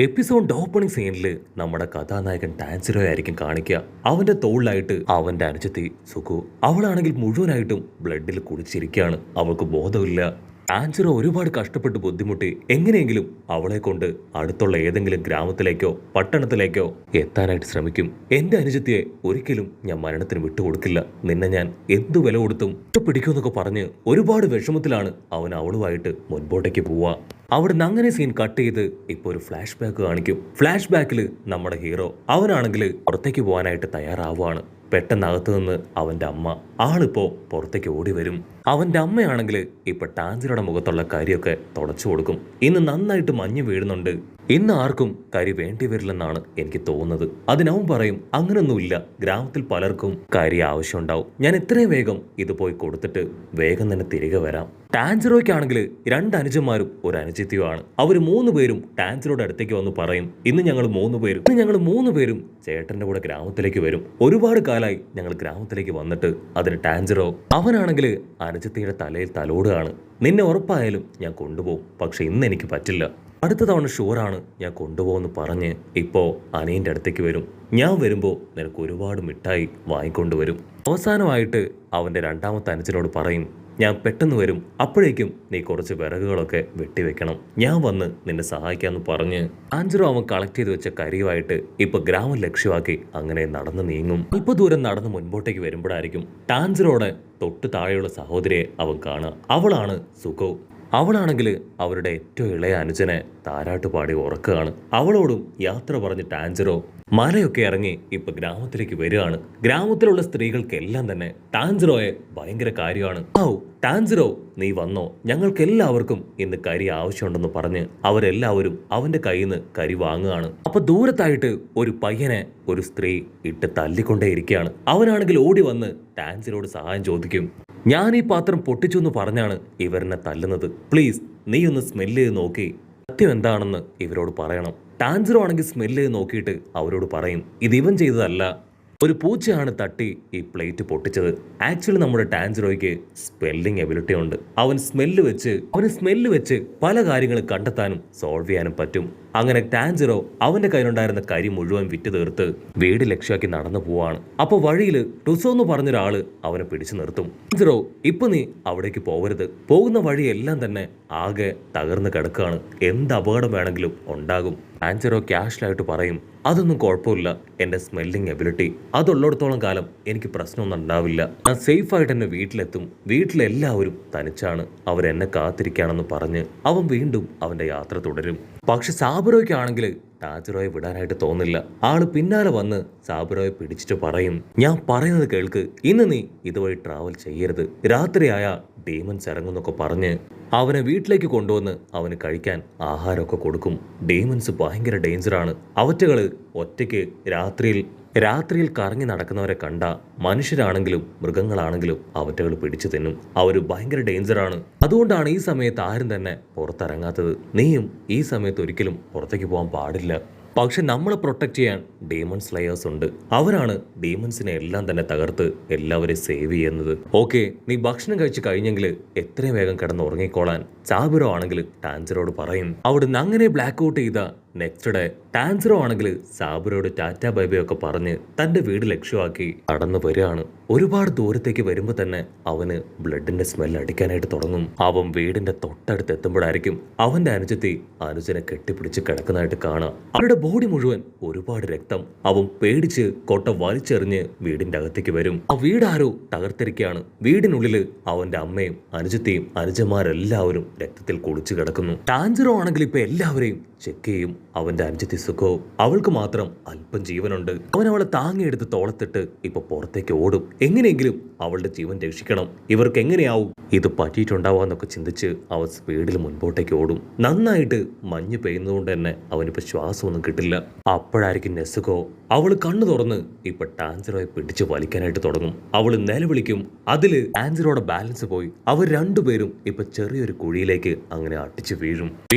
Episode opening സീനിൽ നമ്മുടെ കഥാനായകൻ ടാൻസിറോ ആയിരിക്കും കാണിക്കുക. അവന്റെ തോളിലായിട്ട് അവന്റെ അനുജത്തി സുഖു. അവളാണെങ്കിൽ മുഴുവനായിട്ടും ബ്ലഡിൽ കുടിച്ചിരിക്കുകയാണ്. അവൾക്ക് ബോധമില്ല. ടാൻസിറോ ഒരുപാട് കഷ്ടപ്പെട്ട് ബുദ്ധിമുട്ടി എങ്ങനെയെങ്കിലും അവളെ കൊണ്ട് അടുത്തുള്ള ഏതെങ്കിലും ഗ്രാമത്തിലേക്കോ പട്ടണത്തിലേക്കോ എത്താനായിട്ട് ശ്രമിക്കും. എന്റെ അനുജത്തിയെ ഒരിക്കലും ഞാൻ മരണത്തിന് വിട്ടുകൊടുക്കില്ല. നിന്നെ ഞാൻ എന്തു വില കൊടുത്തും പിടിക്കുമെന്നൊക്കെ പറഞ്ഞ് ഒരുപാട് വിഷമത്തിലാണ് അവൻ അവളുമായിട്ട് മുൻപോട്ടേക്ക് പോവുക. അവിടുന്ന് അങ്ങനെ സീൻ കട്ട് ചെയ്ത് ഇപ്പോൾ ഒരു ഫ്ലാഷ് ബാക്ക് കാണിക്കും. ഫ്ലാഷ് ബാക്കിൽ നമ്മുടെ ഹീറോ അവനാണെങ്കിൽ പുറത്തേക്ക് പോകാനായിട്ട് തയ്യാറാവുകയാണ്. പെട്ടെന്ന് അകത്തു നിന്ന് അവന്റെ അമ്മ ആളിപ്പോ പുറത്തേക്ക് ഓടി വരും. അവന്റെ അമ്മയാണെങ്കിൽ ഇപ്പൊ ടാൻസിറോയുടെ മുഖത്തുള്ള കരിയൊക്കെ തുടച്ചു കൊടുക്കും. ഇന്ന് നന്നായിട്ട് മഞ്ഞ് വീഴുന്നുണ്ട്. ഇന്ന് ആർക്കും കരി വേണ്ടി വരില്ലെന്നാണ് എനിക്ക് തോന്നുന്നത്. അതിനവൻ പറയും, അങ്ങനൊന്നുമില്ല, ഗ്രാമത്തിൽ പലർക്കും കരി ആവശ്യമുണ്ടാവും. ഞാൻ എത്രയും വേഗം ഇത് പോയി കൊടുത്തിട്ട് വേഗം തന്നെ തിരികെ വരാം. ടാൻസിറോയ്ക്കാണെങ്കിൽ രണ്ട് അനുജന്മാരും ഒരു അനുജിത്തിയുമാണ്. അവർ മൂന്ന് പേരും ടാൻസിറോയുടെ അടുത്തേക്ക് വന്ന് പറയും, ഇന്ന് ഞങ്ങൾ മൂന്ന് പേരും ചേട്ടന്റെ കൂടെ ഗ്രാമത്തിലേക്ക് വരും. ഒരുപാട് കാലമായി ഞങ്ങൾ ഗ്രാമത്തിലേക്ക് വന്നിട്ട്. അതിന് ടാൻസിറോ അവനാണെങ്കിൽ അനുജത്തിയുടെ തലയിൽ തലോടുകയാണ്. നിന്നെ ഉറപ്പായാലും ഞാൻ കൊണ്ടുപോകും, പക്ഷെ ഇന്ന് എനിക്ക് പറ്റില്ല. അടുത്ത തവണ ഷുവറാണ് ഞാൻ കൊണ്ടുപോകുമെന്ന് പറഞ്ഞ് ഇപ്പോൾ അനിയൻ്റെ അടുത്തേക്ക് വരും. ഞാൻ വരുമ്പോൾ നിനക്ക് ഒരുപാട് മിഠായി വാങ്ങിക്കൊണ്ടുവരും. അവസാനമായിട്ട് അവൻ്റെ രണ്ടാമത്തെ അനുജനോട് പറയും, ഞാൻ പെട്ടെന്ന് വരും, അപ്പോഴേക്കും നീ കുറച്ച് വിറകുകളൊക്കെ വെട്ടിവെക്കണം, ഞാൻ വന്ന് നിന്നെ സഹായിക്കാമെന്ന് പറഞ്ഞ് ടാൻസിറോ അവൻ കളക്ട് ചെയ്ത് വെച്ച കരിയുമായിട്ട് ഇപ്പൊ ഗ്രാമം ലക്ഷ്യമാക്കി അങ്ങനെ നടന്നു നീങ്ങും. അല്പ ദൂരം നടന്ന് മുൻപോട്ടേക്ക് വരുമ്പോഴായിരിക്കും ടാൻസിറോയുടെ തൊട്ട് താഴെയുള്ള സഹോദരിയെ അവൻ കാണുക. അവളാണ് സുഖോ. അവളാണെങ്കിൽ അവരുടെ ഏറ്റവും ഇളയ അനുജനെ താരാട്ട് പാടി ഉറക്കുകയാണ്. അവളോടും യാത്ര പറഞ്ഞ് ടാൻസിറോ മലയൊക്കെ ഇറങ്ങി ഇപ്പൊ ഗ്രാമത്തിലേക്ക് വരികയാണ്. ഗ്രാമത്തിലുള്ള സ്ത്രീകൾക്കെല്ലാം തന്നെ ടാൻസിറോയെ ഭയങ്കര കാര്യമാണ്. ടാൻസിറോ നീ വന്നോ, ഞങ്ങൾക്ക് എല്ലാവർക്കും ഇന്ന് കരി ആവശ്യമുണ്ടെന്ന് പറഞ്ഞ് അവരെല്ലാവരും അവന്റെ കയ്യിൽ നിന്ന് കരി വാങ്ങുകയാണ്. അപ്പൊ ദൂരത്തായിട്ട് ഒരു പയ്യനെ ഒരു സ്ത്രീ ഇട്ട് തല്ലിക്കൊണ്ടേയിരിക്കുകയാണ്. അവനാണെങ്കിൽ ഓടി വന്ന് ടാൻസിറോട് സഹായം ചോദിക്കും. ഞാൻ ഈ പാത്രം പൊട്ടിച്ചു എന്ന് പറഞ്ഞാണ് ഇവരെന്നെ തല്ലുന്നത്, പ്ലീസ് നീ ഒന്ന് സ്മെല്ല് ചെയ്ത് നോക്കി സത്യം എന്താണെന്ന് ഇവരോട് പറയണം. ടാൻസിറോ ആണെങ്കിൽ സ്മെല്ല് ചെയ്ത് നോക്കിയിട്ട് അവരോട് പറയും, ഇത് ഇവൻ ചെയ്തതല്ല, ഒരു പൂച്ചയാണ് തട്ടി ഈ പ്ലേറ്റ് പൊട്ടിച്ചത്. ആക്ച്വലി നമ്മുടെ ടാൻസിറോയ്ക്ക് സ്പെല്ലിംഗ് എബിലിറ്റി ഉണ്ട്. അവന് സ്മെല്ല് വെച്ച് പല കാര്യങ്ങളും കണ്ടെത്താനും സോൾവ് ചെയ്യാനും പറ്റും. അങ്ങനെ ടാൻസിറോ അവന്റെ കയ്യിലുണ്ടായിരുന്ന കരി മുഴുവൻ വിറ്റ് തീർത്ത് വീട് ലക്ഷ്യമാക്കി നടന്നു പോവാണ്. അപ്പൊ വഴിയിൽ ടുസോ എന്ന് പറഞ്ഞൊരാള് അവനെ പിടിച്ചു നിർത്തും. ടാൻസിറോ, ഇപ്പൊ നീ അവിടേക്ക് പോകരുത്, പോകുന്ന വഴിയെല്ലാം തന്നെ ആകെ തകർന്ന് കിടക്കുകയാണ്, എന്ത് അപകടം വേണമെങ്കിലും ഉണ്ടാകും. ടാൻസിറോ ക്യാഷ്വലായിട്ട് പറയും, അതൊന്നും കുഴപ്പമില്ല, എൻ്റെ സ്മെല്ലിംഗ് എബിലിറ്റി അതുള്ളിടത്തോളം കാലം എനിക്ക് പ്രശ്നമൊന്നും ഉണ്ടാവില്ല. ഞാൻ സേഫായിട്ട് എൻ്റെ വീട്ടിലെത്തും, വീട്ടിലെല്ലാവരും തനിച്ചാണ്, അവരെന്നെ കാത്തിരിക്കുകയാണെന്ന് പറഞ്ഞ് അവൻ വീണ്ടും അവൻ്റെ യാത്ര തുടരും. പക്ഷെ സാബുറോയ്ക്കാണെങ്കിൽ ടാൻസിറോയെ വിടാനായിട്ട് തോന്നില്ല. ആള് പിന്നാലെ വന്ന് സാബുറോയെ പിടിച്ചിട്ട് പറയും, ഞാൻ പറയുന്നത് കേൾക്ക്, ഇന്ന് നീ ഇതുവഴി ട്രാവൽ ചെയ്യരുത്, രാത്രിയായ ഡീമൻസ് ഇറങ്ങുന്നൊക്കെ പറഞ്ഞ് അവനെ വീട്ടിലേക്ക് കൊണ്ടുവന്ന് അവന് കഴിക്കാൻ ആഹാരമൊക്കെ കൊടുക്കും. ഡീമൻസ് ഭയങ്കര ഡേഞ്ചറാണ്. അവറ്റകള് ഒറ്റയ്ക്ക് രാത്രിയിൽ കറങ്ങി നടക്കുന്നവരെ കണ്ട മനുഷ്യരാണെങ്കിലും മൃഗങ്ങളാണെങ്കിലും അവറ്റകൾ പിടിച്ചു തിന്നും. അവർ ഭയങ്കര ഡേഞ്ചറാണ്. അതുകൊണ്ടാണ് ഈ സമയത്ത് ആരും തന്നെ പുറത്തിറങ്ങാത്തത്. നീയും ഈ സമയത്ത് ഒരിക്കലും പുറത്തേക്ക് പോകാൻ പാടില്ല. പക്ഷെ നമ്മളെ പ്രൊട്ടക്ട് ചെയ്യാൻ ഡീമൺ സ്ലേയേഴ്സ് ഉണ്ട്. അവരാണ് ഡീമൺസിനെ എല്ലാം തന്നെ തകർത്ത് എല്ലാവരെയും സേവ് ചെയ്യുന്നത്. ഓക്കെ, നീ ഭക്ഷണം കഴിച്ച് കഴിഞ്ഞെങ്കിൽ എത്രയും വേഗം കിടന്ന് ഉറങ്ങിക്കോളാൻ സാബുറോ ആണെങ്കിൽ ടാൻസിറോട് പറയും. അവിടുന്ന് അങ്ങനെ ബ്ലാക്ക് ഔട്ട് ചെയ്ത നെക്സ്റ്റ് ഡേ ടാൻസിറോ ആണെങ്കിൽ സാബുറോട് ടാറ്റ ബൈബൈ ഒക്കെ പറഞ്ഞ് തന്റെ വീട് ലക്ഷ്യമാക്കി കടന്നു വരികയാണ്. ഒരുപാട് ദൂരത്തേക്ക് വരുമ്പോൾ തന്നെ അവന് ബ്ലഡിന്റെ സ്മെൽ അടിക്കാനായിട്ട് തുടങ്ങും. അവൻ വീടിന്റെ തൊട്ടടുത്ത് എത്തുമ്പോഴായിരിക്കും അവന്റെ അനുജനെ കെട്ടിപ്പിടിച്ച് കിടക്കുന്നതായിട്ട് കാണാം. അവരുടെ ബോഡി മുഴുവൻ ഒരുപാട് രക്തം. അവൻ പേടിച്ച് കൊട്ട വലിച്ചെറിഞ്ഞ് വീടിന്റെ അകത്തേക്ക് വരും. ആ വീടാരോ തകർത്തിരിക്കുകയാണ്. വീടിനുള്ളിൽ അവന്റെ അമ്മയും അനുജത്തെയും അനുജന്മാരെല്ലാവരും രക്തത്തിൽ കുളിച്ചു കിടക്കുന്നു. ടാൻസിറോ ആണെങ്കിൽ ഇപ്പൊ എല്ലാവരെയും ചെക്ക് ചെയ്യും. അവന്റെ അനുജത്തി സുഖോ, അവൾക്ക് മാത്രം അല്പം ജീവനുണ്ട്. അവൻ അവളെ താങ്ങിയെടുത്ത് തോളത്തിട്ട് ഇപ്പൊ പുറത്തേക്ക് ഓടും. എങ്ങനെയെങ്കിലും അവളുടെ ജീവൻ രക്ഷിക്കണം. ഇവർക്ക് എങ്ങനെയാവും ഇത് പറ്റിയിട്ടുണ്ടാവാന്നൊക്കെ ചിന്തിച്ച് അവൻ സ്പീഡിൽ മുൻപോട്ടേക്ക് ഓടും. നന്നായിട്ട് മഞ്ഞ് പെയ്യുന്നതുകൊണ്ട് തന്നെ അവനിപ്പോ ശ്വാസമൊന്നും കിട്ടില്ല. അപ്പോഴായിരിക്കും നെസുകോ അവള് കണ്ണു തുറന്ന് ഇപ്പൊ ടാൻസിറോയെ പിടിച്ച് വലിക്കാനായിട്ട് തുടങ്ങും. അവള് നിലവിളിക്കും. അതില് ടാൻസിറോയുടെ ബാലൻസ് പോയി അവർ രണ്ടുപേരും ഇപ്പൊ ചെറിയൊരു കുഴിയിലേക്ക് അങ്ങനെ അടിച്ചു വീഴും.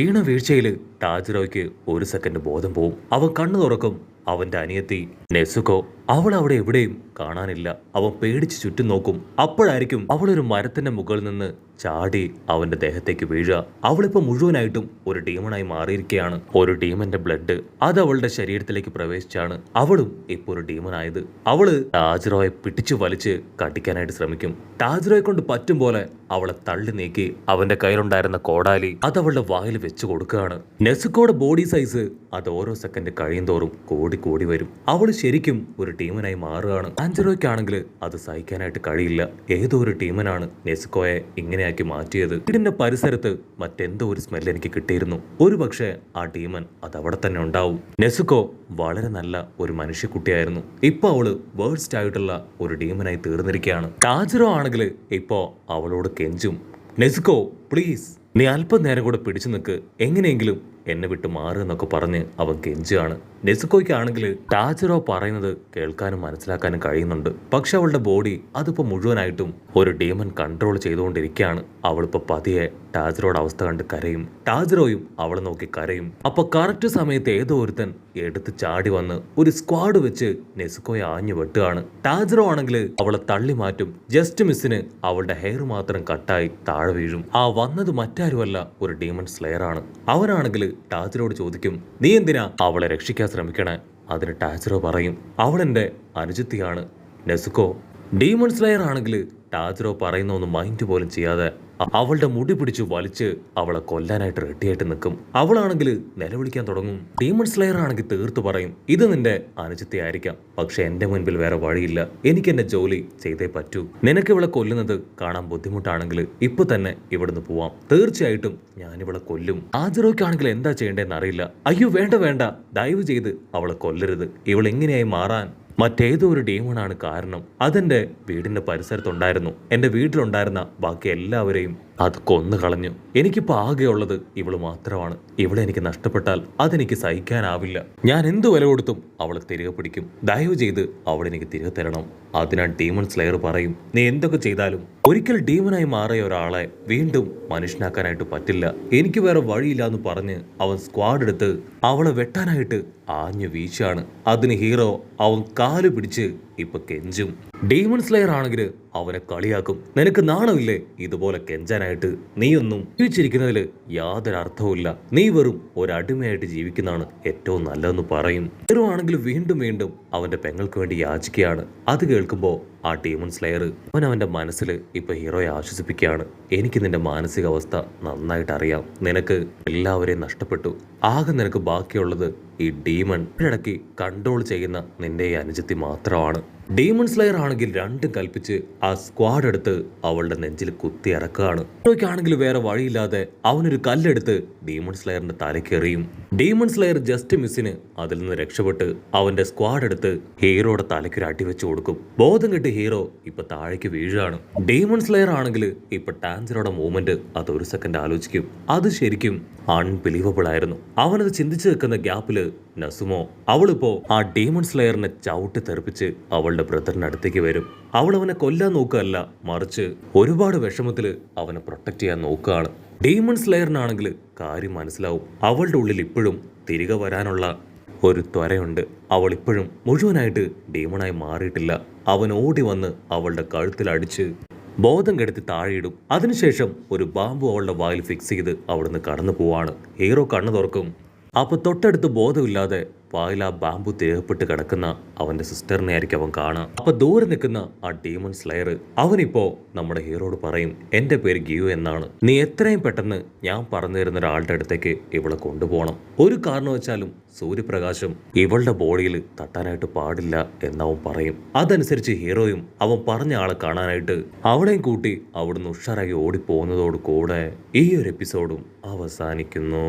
വീഴ്ചയില് ടാൻസിറോയ്ക്ക് ഒരു സെക്കൻഡ് ബോധം പോവും. അവൻ കണ്ണു തുറക്കും. അവന്റെ അനിയത്തി നെസുകോ അവൾ അവിടെ എവിടെയും കാണാനില്ല. അവൻ പേടിച്ച് ചുറ്റും നോക്കും. അപ്പോഴായിരിക്കും അവളൊരു മരത്തിന്റെ മുകളിൽ നിന്ന് ചാടി അവന്റെ ദേഹത്തേക്ക് വീഴുക. അവളിപ്പോ മുഴുവനായിട്ടും ഒരു ഡീമണായി മാറിയിരിക്കുകയാണ്. ഒരു ഡീമന്റെ ബ്ലഡ് അത് അവളുടെ ശരീരത്തിലേക്ക് പ്രവേശിച്ചാണ് അവളും ഇപ്പൊ ഒരു ഡീമനായത്. അവള് ടാജിറോയെ പിടിച്ചു വലിച്ച് കടിക്കാനായിട്ട് ശ്രമിക്കും. ടാജിറോയെ കൊണ്ട് പറ്റും പോലെ അവളെ തള്ളി നീക്കി അവന്റെ കയ്യിലുണ്ടായിരുന്ന കോടാലി അത് അവളുടെ വായിൽ വെച്ചു കൊടുക്കുകയാണ്. നെസുക്കോയുടെ ബോഡി സൈസ് അത് ഓരോ സെക്കൻഡ് കഴിയും തോറും കൂടി കൂടി വരും. അവള് ശരിക്കും ഒരു ടീമനായി മാറുകയാണ്. ടാജിറോയ്ക്കാണെങ്കിൽ അത് സഹിക്കാനായിട്ട് കഴിയില്ല. ഏതോ ഒരു ടീമനാണ് നെസുക്കോയെ ഇങ്ങനെയാക്കി മാറ്റിയത്. വീടിന്റെ പരിസരത്ത് മറ്റെന്തോ ഒരു സ്മെല്ല് എനിക്ക് കിട്ടിയിരുന്നു. ഒരു പക്ഷേ ആ ടീമൻ അത് അവിടെ തന്നെ ഉണ്ടാവും. നെസുക്കോ വളരെ നല്ല ഒരു മനുഷ്യക്കുട്ടിയായിരുന്നു. ഇപ്പൊ അവള് വേഴ്സ്റ്റ് ആയിട്ടുള്ള ഒരു ഡീമനായി തീർന്നിരിക്കുകയാണ്. ടാജിറോ ആണെങ്കിൽ ഇപ്പോ അവളോട് കെഞ്ചും, നെസുക്കോ പ്ലീസ് നീ അല്പം നേരം കൂടെ പിടിച്ചു നിൽക്ക്, എങ്ങനെയെങ്കിലും എന്നെ വിട്ട് മാറുന്നൊക്കെ പറഞ്ഞ് അവൻ കെഞ്ചുകയാണ്. നെസുക്കോയ്ക്കാണെങ്കിൽ ടാജിറോ പറയുന്നത് കേൾക്കാനും മനസ്സിലാക്കാനും കഴിയുന്നുണ്ട്. പക്ഷെ അവളുടെ ബോഡി അതിപ്പോ മുഴുവനായിട്ടും ഒരു ഡീമൻ കൺട്രോൾ ചെയ്തുകൊണ്ടിരിക്കുകയാണ്. അവളിപ്പോ പതിയെ ടാജിറോയുടെ അവസ്ഥ കണ്ട് കരയും. ടാജിറോയും അവളെ നോക്കി കരയും. അപ്പൊ കറക്റ്റ് സമയത്ത് ഏതോ ഒരുത്തൻ എടുത്ത് ചാടി വന്ന് ഒരു സ്ക്വാഡ് വെച്ച് നെസുക്കോയെ ആഞ്ഞു വെട്ടുകയാണ്. ടാജിറോ ആണെങ്കിൽ അവളെ തള്ളി മാറ്റും. ജസ്റ്റ് മിസ്സിന് അവളുടെ ഹെയർ മാത്രം കട്ടായി താഴെ വീഴും. ആ വന്നത് മറ്റാരുമല്ല, ഒരു ഡീമൺ സ്ലെയർ ആണ്. അവനാണെങ്കിൽ ടാജിറോട് ചോദിക്കും, നീ എന്തിനാ അവളെ രക്ഷിക്കാൻ ശ്രമിക്കണേ? അതിന് ടാജിറോ പറയും, അവളെന്റെ അനുജത്തിയാണ്. നെസുക്കോ ഡീമൺ സ്ലെയർ ആണെങ്കിൽ ടാജിറോ പറയുന്ന ഒന്നും മൈൻഡ് പോലും ചെയ്യാതെ അവളുടെ മുടി പിടിച്ച് വലിച്ച് അവളെ കൊല്ലാനായിട്ട് റെഡിയായിട്ട് നിൽക്കും. അവളാണെങ്കിൽ നിലവിളിക്കാൻ തുടങ്ങും. ഡീമൺ സ്ലെയർ ആണെങ്കിൽ തീർത്തു പറയും, ഇത് നിന്റെ അനുജത്തെ ആയിരിക്കാം, പക്ഷെ എന്റെ മുൻപിൽ വേറെ വഴിയില്ല, എനിക്ക് എന്റെ ജോലി ചെയ്തേ പറ്റൂ. നിനക്ക് ഇവളെ കൊല്ലുന്നത് കാണാൻ ബുദ്ധിമുട്ടാണെങ്കിൽ ഇപ്പൊ തന്നെ ഇവിടുന്ന് പോവാം, തീർച്ചയായിട്ടും ഞാൻ ഇവളെ കൊല്ലും. ടാജിറോയ്ക്കാണെങ്കിൽ എന്താ ചെയ്യേണ്ടതെന്ന് അറിയില്ല. അയ്യോ വേണ്ട വേണ്ട, ദയവ് ചെയ്ത് അവളെ കൊല്ലരുത്, ഇവൾ എങ്ങനെയായി മാറാൻ മറ്റേതോ ഒരു ഡീമണാണ് കാരണം. അതെന്റെ വീടിന്റെ പരിസരത്തുണ്ടായിരുന്നു. എന്റെ വീട്ടിലുണ്ടായിരുന്ന ബാക്കി എല്ലാവരെയും അത് കൊന്നു കളഞ്ഞു. എനിക്കിപ്പോൾ ആകെയുള്ളത് ഇവള് മാത്രമാണ്. ഇവളെ എനിക്ക് നഷ്ടപ്പെട്ടാൽ അതെനിക്ക് സഹിക്കാനാവില്ല. ഞാൻ എന്ത് വില കൊടുത്തും അവളെ തിരികെ പിടിക്കും. ദയവ് ചെയ്ത് അവളെനിക്ക് തിരികെ തരണം. അതിനാൽ ഡീമൺ സ്ലെയർ പറയും, നീ എന്തൊക്കെ ചെയ്താലും ഒരിക്കൽ ഡീമനായി മാറിയ ഒരാളെ വീണ്ടും മനുഷ്യനാക്കാനായിട്ട് പറ്റില്ല. എനിക്ക് വേറെ വഴിയില്ല എന്ന് പറഞ്ഞ് അവൻ സ്ക്വാഡ് എടുത്ത് അവളെ വെട്ടാനായിട്ട് ആഞ്ഞു വീശാണ്. അതിന് ഹീറോ അവൻ കാല് പിടിച്ച് ഇപ്പൊ കെഞ്ചും. ഡീമൺ സ്ലെയർ ആണെങ്കിൽ അവനെ കളിയാക്കും, നിനക്ക് നാണമില്ലേ ഇതുപോലെ കെഞ്ചാനായിട്ട്? നീയൊന്നും ജീവിച്ചിരിക്കുന്നതിൽ യാതൊരു അർത്ഥവുമില്ല, നീ വെറും ഒരടിമയായിട്ട് ജീവിക്കുന്നതാണ് ഏറ്റവും നല്ലതെന്ന് പറയും. ഹീറോ ആണെങ്കിൽ വീണ്ടും വീണ്ടും അവന്റെ പെങ്ങൾക്ക് വേണ്ടി യാചിക്കുകയാണ്. അത് കേൾക്കുമ്പോൾ ആ ഡീമൺ സ്ലെയർ അവന്റെ മനസ്സിൽ ഇപ്പൊ ഹീറോയെ ആശ്വസിപ്പിക്കുകയാണ്. എനിക്ക് നിന്റെ മാനസികാവസ്ഥ നന്നായിട്ട് അറിയാം. നിനക്ക് എല്ലാവരെയും നഷ്ടപ്പെട്ടു. ആകെ നിനക്ക് ബാക്കിയുള്ളത് ഈ ഡീമൺ ഇടയ്ക്ക് കൺട്രോൾ ചെയ്യുന്ന നിന്റെ ഈ അനുജത്തി മാത്രമാണ്. ഡീമൺ സ്ലെയർ ആണെങ്കിൽ രണ്ടും കൽപ്പിച്ച് ആ സ്ക്വാഡ് എടുത്ത് അവളുടെ നെഞ്ചിൽ കുത്തി ഇറക്കുകയാണ്. ഹീറോയ്ക്കാണെങ്കിൽ വേറെ വഴിയില്ലാതെ അവനൊരു കല്ലെടുത്ത് ഡീമൺ സ്ലെയറിന്റെ തലയ്ക്ക് എറിയും. ഡീമൺ സ്ലെയർ ജസ്റ്റ് മിസ്സിന് അതിൽ നിന്ന് രക്ഷപ്പെട്ട് അവന്റെ സ്ക്വാഡ് എടുത്ത് ഹീറോയുടെ തലയ്ക്കൊരു അടി വെച്ച് കൊടുക്കും. ബോധം കെട്ട് ഹീറോ ഇപ്പൊ താഴേക്ക് വീഴാണ്. ഡീമൺ സ്ലെയർ ആണെങ്കിൽ ഇപ്പൊ ടാൻജിറോയുടെ മൂവ്മെന്റ് അത് ഒരു സെക്കൻഡ് ആലോചിക്കും. അത് ശരിക്കും അൺബിലീവബിൾ ആയിരുന്നു. അവനത് ചിന്തിച്ചു നിൽക്കുന്ന ഗ്യാപ്പില് നസുമോ അവളിപ്പോ ആ ഡീമൺ സ്ലെയറിനെ ചവിട്ടി തെറിപ്പിച്ച് അവളുടെ ബ്രദറിന്റെ അടുത്തേക്ക് വരും. അവൾ അവനെ കൊല്ലാൻ നോക്കുകയല്ല, മറിച്ച് ഒരുപാട് വിഷമത്തില് അവനെ പ്രൊട്ടക്ട് ചെയ്യാൻ നോക്കുകയാണ്. ഡീമൺ സ്ലെയറിനാണെങ്കിൽ കാര്യം മനസ്സിലാവും. അവളുടെ ഉള്ളിൽ ഇപ്പോഴും തിരികെ വരാനുള്ള ഒരു ത്വരയുണ്ട്. അവൾ ഇപ്പോഴും മുഴുവനായിട്ട് ഡീമണായി മാറിയിട്ടില്ല. അവൻ ഓടി വന്ന് അവളുടെ കഴുത്തിൽ അടിച്ച് ബോധം കെടുത്തി താഴെയിടും. അതിനുശേഷം ഒരു ബാമ്പു അവളുടെ വായിൽ ഫിക്സ് ചെയ്ത് അവിടുന്ന് കടന്നു പോവാണ്. ഹീറോ കണ്ണു തുറക്കും. അപ്പൊ തൊട്ടടുത്ത് ബോധമില്ലാതെ വായിൽ ആ ബാമ്പു തേഹപ്പെട്ട് കിടക്കുന്ന അവന്റെ സിസ്റ്ററിനെ ആയിരിക്കും അവൻ കാണാം. അപ്പൊ ദൂരെ നിൽക്കുന്ന ആ ഡീമൺ സ്ലെയർ അവനിപ്പോ നമ്മുടെ ഹീറോയോട് പറയും, എന്റെ പേര് ഗിയു എന്നാണ്. നീ എത്രയും പെട്ടെന്ന് ഞാൻ പറഞ്ഞു തരുന്ന ഒരാളുടെ അടുത്തേക്ക് ഇവളെ കൊണ്ടുപോകണം. ഒരു കാരണവശാലും സൂര്യപ്രകാശം ഇവളുടെ ബോഡിയിൽ തട്ടാനായിട്ട് പാടില്ല എന്നവൻ പറയും. അതനുസരിച്ച് ഹീറോയും അവൻ പറഞ്ഞ ആളെ കാണാനായിട്ട് അവളെയും കൂട്ടി അവിടുന്ന് ഉഷാറായി ഓടിപ്പോകുന്നതോട് കൂടെ ഈ ഒരു എപ്പിസോഡും അവസാനിക്കുന്നു.